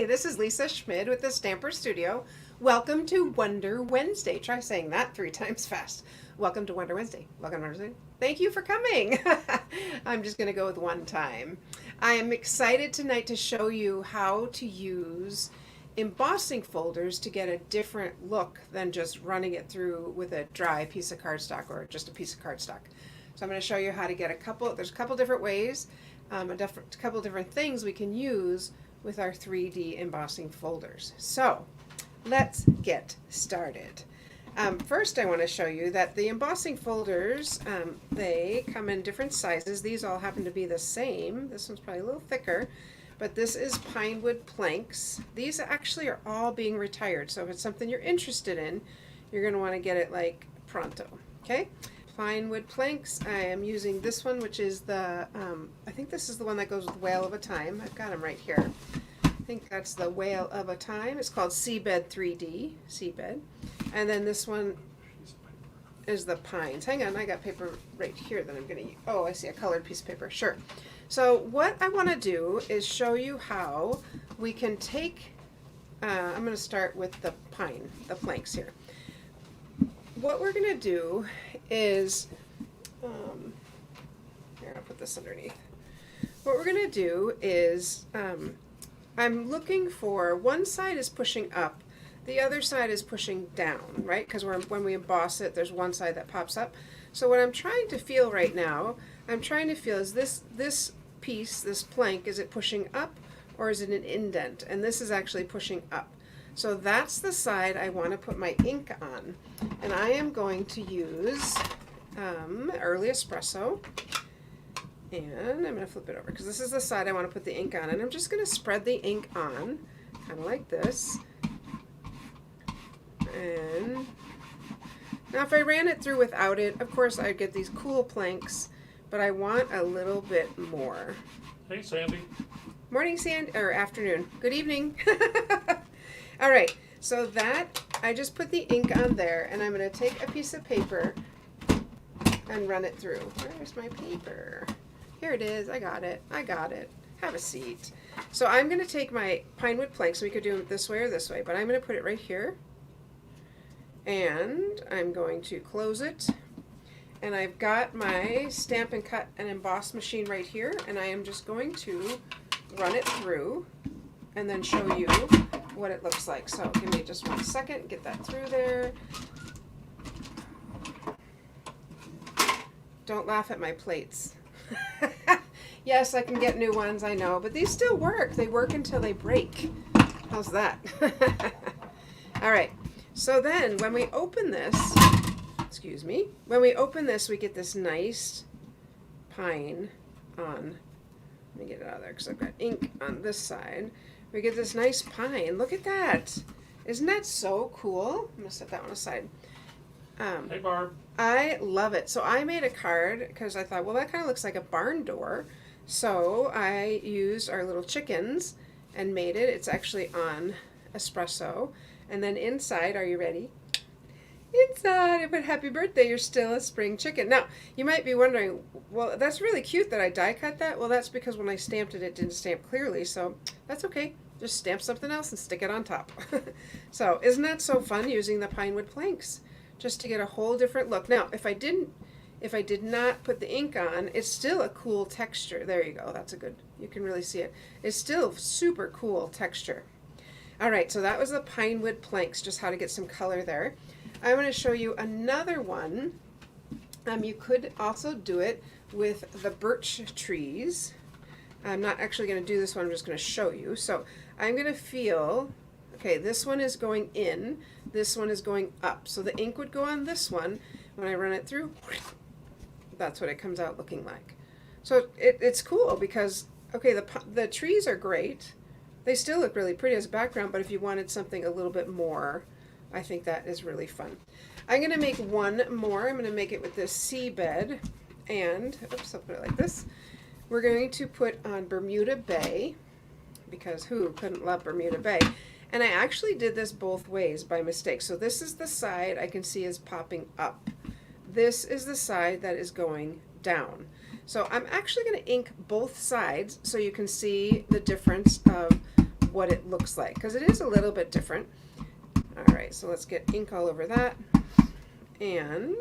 this is Lisa Schmid with the Stamper Studio. Welcome to Wonder Wednesday. Try saying that 3 times fast. Welcome to Wonder Wednesday. Welcome to Wonder Wednesday. Thank you for coming. I'm just going to go with 1 time. I am excited tonight to show you how to use embossing folders to get a different look than just running it through with a dry piece of cardstock or just a piece of cardstock. So I'm going to show you how to get there's a couple different ways, a couple different things we can use with our 3D embossing folders. So let's get started. First, I want to show you that the embossing folders, they come in different sizes. These all happen to be the same. This one's probably a little thicker, but this is pine wood planks. These actually are all being retired, so if it's something you're interested in, you're going to want to get it like pronto. Okay? Pine wood planks. I am using this one, which is the, I think this is the one that goes with Whale of a Time. I've got them right here. I think that's the Whale of a Time. It's called Seabed 3D, Seabed. And then this one is the Pines. Hang on, I got paper right here that I'm going to use. Oh, I see a colored piece of paper. Sure. So what I want to do is show you how we can take, I'm going to start with the planks here. What we're going to do is, here, I'll put this underneath. What we're going to do is, I'm looking for, one side is pushing up, the other side is pushing down, right? Because when we emboss it, there's one side that pops up. So what I'm trying to feel right now, is this piece, this plank, is it pushing up or is it an indent? And this is actually pushing up. So that's the side I want to put my ink on. And I am going to use Early Espresso. And I'm going to flip it over because this is the side I want to put the ink on. And I'm just going to spread the ink on, kind of like this. And now if I ran it through without it, of course I'd get these cool planks, but I want a little bit more. Hey, Sandy. Morning, Sandy, or afternoon. Good evening. All right, so that, I just put the ink on there, and I'm going to take a piece of paper and run it through. Where's my paper? Here it is. I got it. Have a seat. So I'm going to take my pine wood plank, so we could do it this way or this way, but I'm going to put it right here. And I'm going to close it. And I've got my Stamp and Cut and Emboss machine right here, and I am just going to run it through and then show you what it looks like. So give me just 1 second, get that through there. Don't laugh at my plates. Yes, I can get new ones, I know, but these still work. They work until they break. How's that? All right, so then when we open this, when we open this, we get this nice pine on, let me get it out of there because I've got ink on this side. We get this nice pine. Look at that. Isn't that so cool? I'm going to set that one aside. Hey, Barb. I love it. So I made a card because I thought, well, that kind of looks like a barn door. So I used our little chickens and made it. It's actually on espresso. And then inside, are you ready? Inside, I put happy birthday, you're still a spring chicken. Now, you might be wondering, well, that's really cute that I die cut that. Well, that's because when I stamped it, it didn't stamp clearly, so that's okay. Just stamp something else and stick it on top. So, isn't that so fun using the pine wood planks? Just to get a whole different look. Now, if I did not put the ink on, it's still a cool texture. There you go, that's a good, you can really see it. It's still super cool texture. All right, so that was the pine wood planks, just how to get some color there. I want to show you another one. You could also do it with the birch trees. I'm not actually going to do this one, I'm just going to show you. So I'm going to feel, okay, this one is going in, this one is going up. So the ink would go on this one. When I run it through, that's what it comes out looking like. So it's cool because, okay, the trees are great. They still look really pretty as a background, but if you wanted something a little bit more, I think that is really fun. I'm going to make one more. I'm going to make it with this seabed, and oops, I'll put it like this. We're going to put on Bermuda Bay, because who couldn't love Bermuda Bay? And I actually did this both ways by mistake. So this is the side I can see is popping up. This is the side that is going down. So I'm actually going to ink both sides so you can see the difference of what it looks like, because it is a little bit different. All right, so let's get ink all over that. And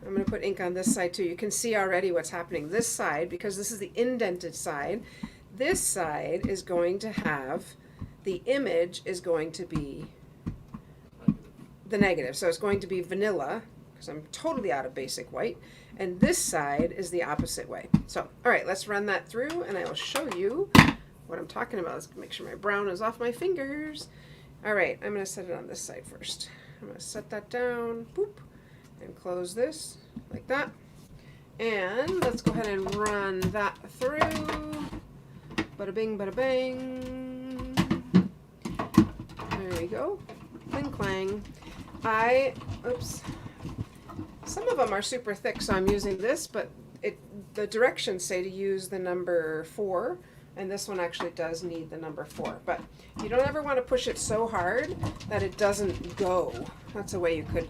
I'm going to put ink on this side too. You can see already what's happening. This side, because this is the indented side, this side is going to have, the image is going to be the negative. So it's going to be vanilla, because I'm totally out of basic white. And this side is the opposite way. So, all right, let's run that through and I will show you what I'm talking about. Let's make sure my brown is off my fingers. All right, I'm going to set it on this side first. I'm going to set that down, boop, and close this like that. And let's go ahead and run that through. Bada bing, bada bang. There we go. Clang, clang. Oops. Some of them are super thick, so I'm using this, but the directions say to use the number 4, and this one actually does need the number 4. But you don't ever want to push it so hard that it doesn't go. That's a way you could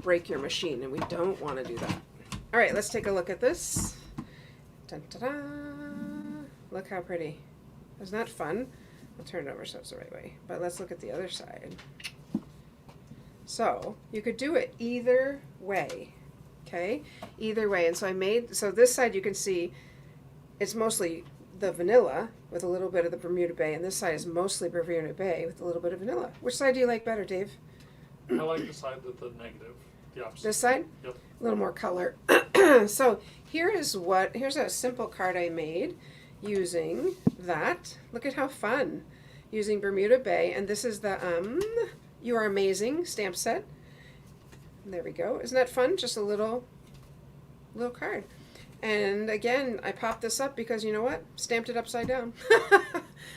break your machine, and we don't want to do that. All right, let's take a look at this. Dun, da, da. Look how pretty. Isn't that fun? I'll turn it over so it's the right way. But let's look at the other side. So you could do it either way. Okay, either way. And so this side you can see it's mostly the vanilla with a little bit of the Bermuda Bay, and this side is mostly Bermuda Bay with a little bit of vanilla. Which side do you like better, Dave? I like the side with the negative, the opposite. This side? Yep. A little more color. So here's a simple card I made using that. Look at how fun. Using Bermuda Bay, and this is the You Are Amazing stamp set. There we go. Isn't that fun? Just a little card. And again, I popped this up because you know what? Stamped it upside down.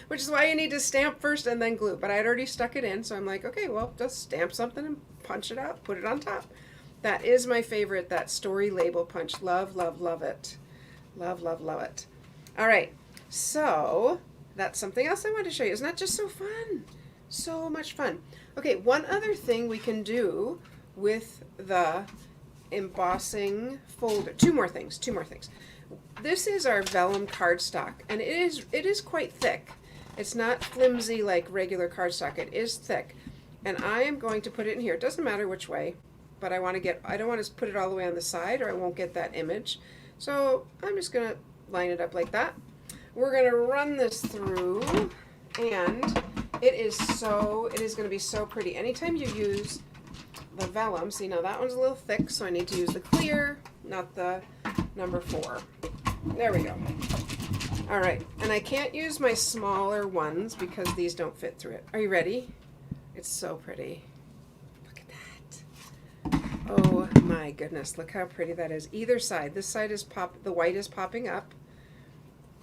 Which is why you need to stamp first and then glue. But I had already stuck it in, so I'm like, okay, well, just stamp something and punch it out, put it on top. That is my favorite, that story label punch. Love, love, love it. Love, love, love it. All right, so that's something else I wanted to show you. Isn't that just so fun? So much fun. Okay, one other thing we can do with the embossing folder. Two more things. This is our vellum cardstock, and it is quite thick. It's not flimsy like regular cardstock. It is thick, and I am going to put it in here. It doesn't matter which way, but I don't want to put it all the way on the side, or I won't get that image. So I'm just gonna line it up like that. We're gonna run this through, and it is going to be so pretty. Anytime you use the vellum, see now that one's a little thick, so I need to use the clear, not the number 4. There we go. All right, and I can't use my smaller ones because these don't fit through it. Are you ready? It's so pretty. Look at that. Oh my goodness, look how pretty that is. Either side. This side is the white is popping up.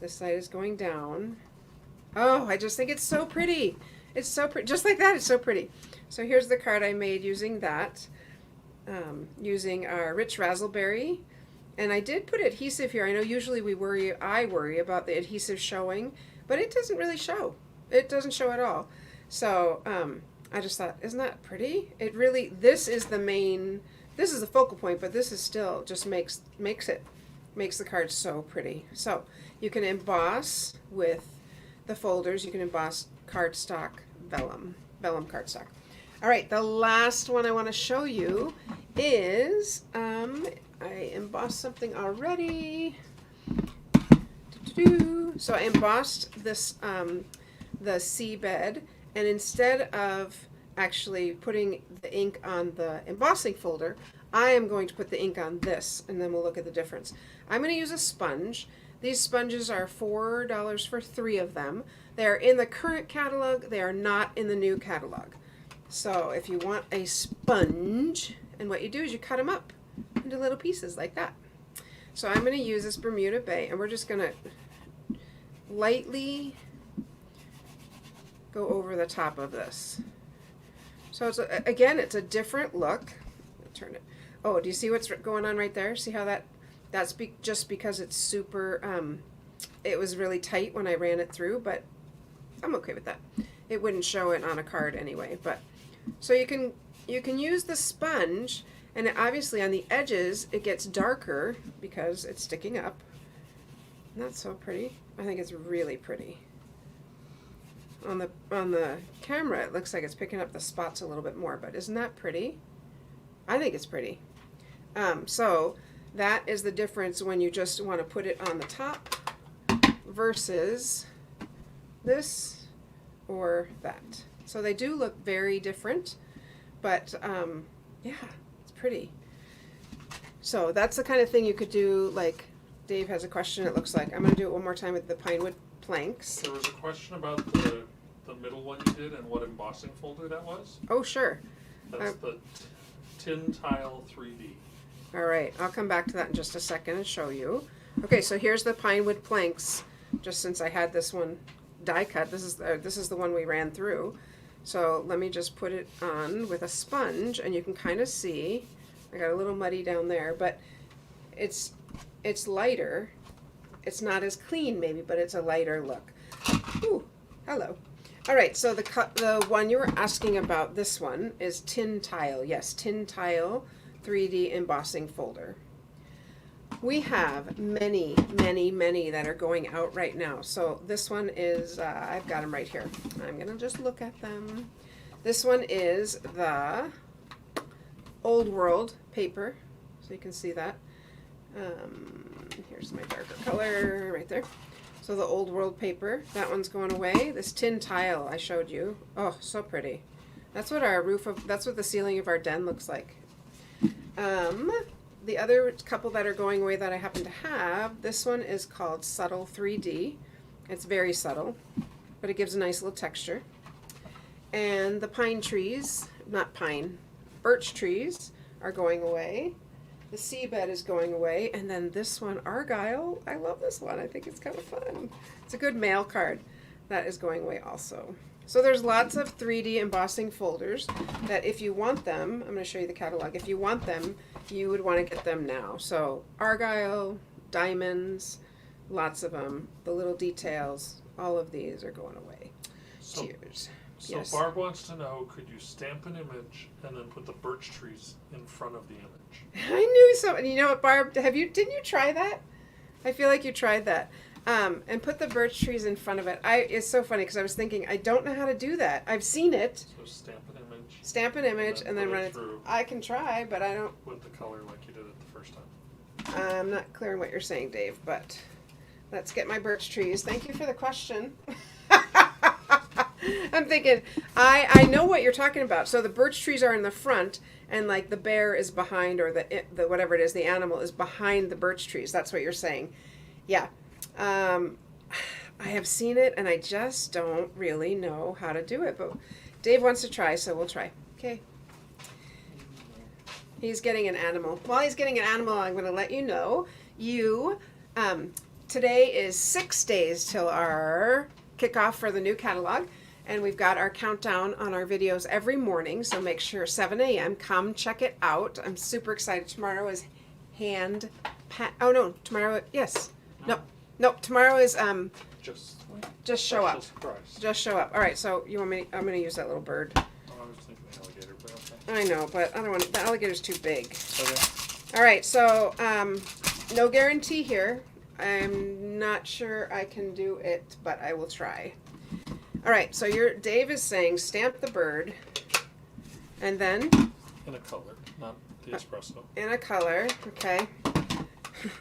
This side is going down. Oh, I just think it's so pretty. It's so pretty. Just like that, it's so pretty. So here's the card I made using that, using our Rich Razzleberry. And I did put adhesive here. I know usually I worry about the adhesive showing, but it doesn't really show. It doesn't show at all. So I just thought, isn't that pretty? This is the focal point, but this is still just makes the card so pretty. So you can emboss with the folders. You can emboss cardstock, vellum cardstock. All right, the last one I want to show you is I embossed something already. So I embossed this the seabed, and instead of actually putting the ink on the embossing folder, I am going to put the ink on this, and then we'll look at the difference. I'm going to use a sponge. These sponges are $4 for 3 of them. They are in the current catalog. They are not in the new catalog. So if you want a sponge, and what you do is you cut them up into little pieces like that. So I'm going to use this Bermuda Bay, and we're just going to lightly go over the top of this. So it's a different look. Turn it. Oh, do you see what's going on right there? See how that's just because it's super, it was really tight when I ran it through, but I'm okay with that. It wouldn't show it on a card anyway, but so you can use the sponge, and obviously on the edges it gets darker because it's sticking up. And that's so pretty. I think it's really pretty. on the camera, it looks like it's picking up the spots a little bit more, but isn't that pretty? I think it's pretty. So that is the difference when you just want to put it on the top versus this or that. So they do look very different, but yeah, it's pretty. So that's the kind of thing you could do. Like Dave has a question, it looks like. I'm going to do it one more time with the pine wood planks. There was a question about the middle one you did and what embossing folder that was. Oh, sure. That's the tin tile 3D. All right, I'll come back to that in just a second and show you. Okay, so here's the pine wood planks. Just since I had this one die cut, this is the one we ran through. So let me just put it on with a sponge, and you can kind of see. I got a little muddy down there, but it's lighter. It's not as clean maybe, but it's a lighter look. Ooh, hello. All right, so the one you were asking about, this one is tin tile. Yes, tin tile 3D embossing folder. We have many, many, many that are going out right now. So this one is, I've got them right here. I'm gonna just look at them. This one is the Old World paper, so you can see that. Here's my darker color right there. So the Old World paper, that one's going away. This tin tile I showed you, oh, so pretty. That's what our that's what the ceiling of our den looks like. The other couple that are going away that I happen to have, this one is called Subtle 3D. It's very subtle, but it gives a nice little texture. And the pine trees, not pine, birch trees are going away. The seabed is going away. And then this one, Argyle, I love this one. I think it's kind of fun. It's a good mail card. That is going away also. So there's lots of 3D embossing folders that if you want them, I'm going to show you the catalog. If you want them, you would want to get them now. So Argyle, diamonds, lots of them. The little details, all of these are going away. So, Cheers. So Yes. Barb wants to know, could you stamp an image and then put the birch trees in front of the image? I knew so. You know what, Barb? Didn't you try that? I feel like you tried that. And put the birch trees in front of it. It's so funny because I was thinking, I don't know how to do that. I've seen it. So Stamp an image and then put run it it through I can try, but I don't. with the color like you did it the first time. I'm not clear on what you're saying, Dave, but let's get my birch trees. Thank you for the question. I'm thinking, I know what you're talking about. So the birch trees are in the front, and like the bear is behind, or the whatever it is, the animal is behind the birch trees. That's what you're saying. Yeah. I have seen it, and I just don't really know how to do it. But Dave wants to try, so we'll try. Okay. He's getting an animal. While he's getting an animal, I'm going to let you know. Today is 6 days till our kickoff for the new catalog. And we've got our countdown on our videos every morning. So make sure 7 a.m. Come check it out. I'm super excited. Tomorrow is oh no, tomorrow, yes. No, tomorrow is just show up. Surprise. Just show up. All right, so you want me? I'm going to use that little bird. Oh, I was thinking alligator, but okay. I know, but I don't want the alligator's too big. Okay. All right, so no guarantee here. I'm not sure I can do it, but I will try. All right, so Dave is saying stamp the bird, and then In a color, not the espresso. in a color. Okay.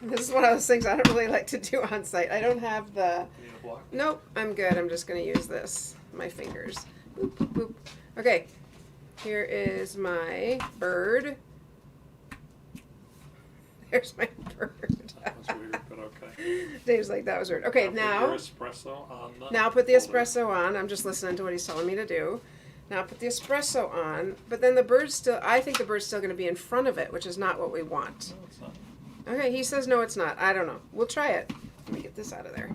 This is one of those things I don't really like to do on site. I don't have the. You need a block? Nope, I'm good. I'm just going to use this. My fingers. Boop, boop, boop. Okay, here is my bird. There's my bird. That's weird, but okay. Dave's like, that was weird. Okay, Put now your espresso on the now put the folder. espresso on. I'm just listening to what he's telling me to do. Now put the espresso on, but then the bird's still, I think the bird's still going to be in front of it, which is not what we want. No, it's not. Okay, he says no, it's not. I don't know. We'll try it. Let me get this out of there.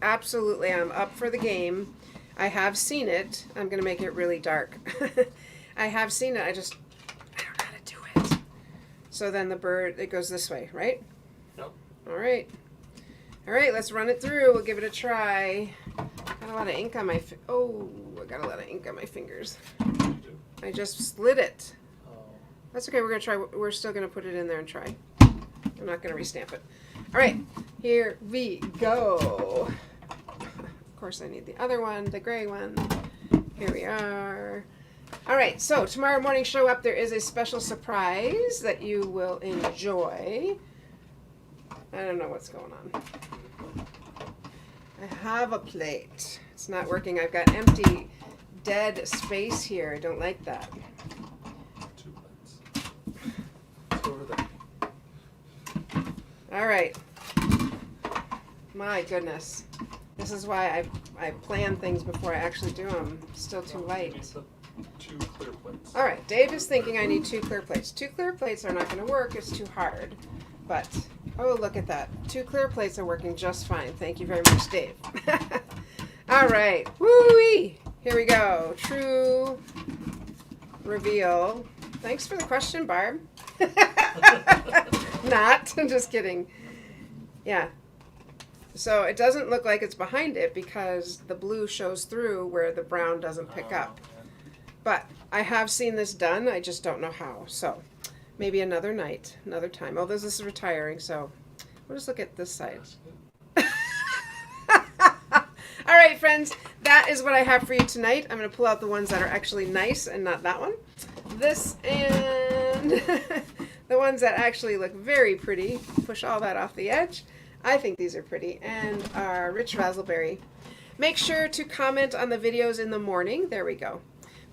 Absolutely, I'm up for the game. I have seen it. I'm going to make it really dark. I have seen it. I don't know how to do it. So then the bird, it goes this way, right? Yep. All right. All right, let's run it through. We'll give it a try. Got a lot of ink on my, I got a lot of ink on my fingers. What did you do? I just slid it. Oh. That's okay. We're going to try. We're still going to put it in there and try. I'm not going to restamp it. All right, here we go. Of course I need the other one, the gray one. Here we are. All right, so tomorrow morning show up. There is a special surprise that you will enjoy. I don't know what's going on. I have a plate. It's not working. I've got empty, dead space here. I don't like that. 2 plates. It's over there. All right. My goodness. This is why I plan things before I actually do them. Still too light. You need the 2 clear plates. All right, Dave is thinking I need 2 clear plates. 2 clear plates are not going to work. It's too hard. But, oh, look at that. 2 clear plates are working just fine. Thank you very much, Dave. All right. Woo-wee. Here we go. True reveal. Thanks for the question, Barb. Not. I'm just kidding. Yeah. So it doesn't look like it's behind it because the blue shows through where the brown doesn't pick up. But I have seen this done. I just don't know how. So maybe another night, another time. Oh, this is retiring, so we'll just look at this side. All right, friends, that is what I have for you tonight. I'm going to pull out the ones that are actually nice and not that one. This and the ones that actually look very pretty. Push all that off the edge. I think these are pretty, and our rich raspberry. Make sure to comment on the videos in the morning. There we go.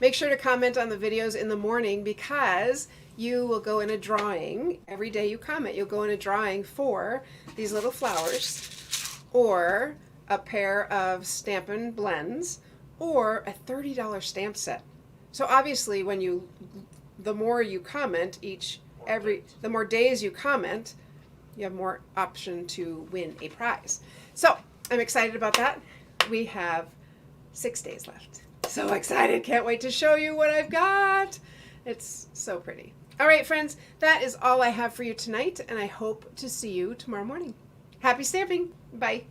Make sure to comment on the videos in the morning because you will go in a drawing. Every day you comment, you'll go in a drawing for these little flowers or a pair of Stampin' Blends or a $30 stamp set. So obviously the more you comment the more days you comment, you have more option to win a prize. So I'm excited about that. We have 6 days left. So excited. Can't wait to show you what I've got. It's so pretty. All right, friends, that is all I have for you tonight, and I hope to see you tomorrow morning. Happy stamping. Bye.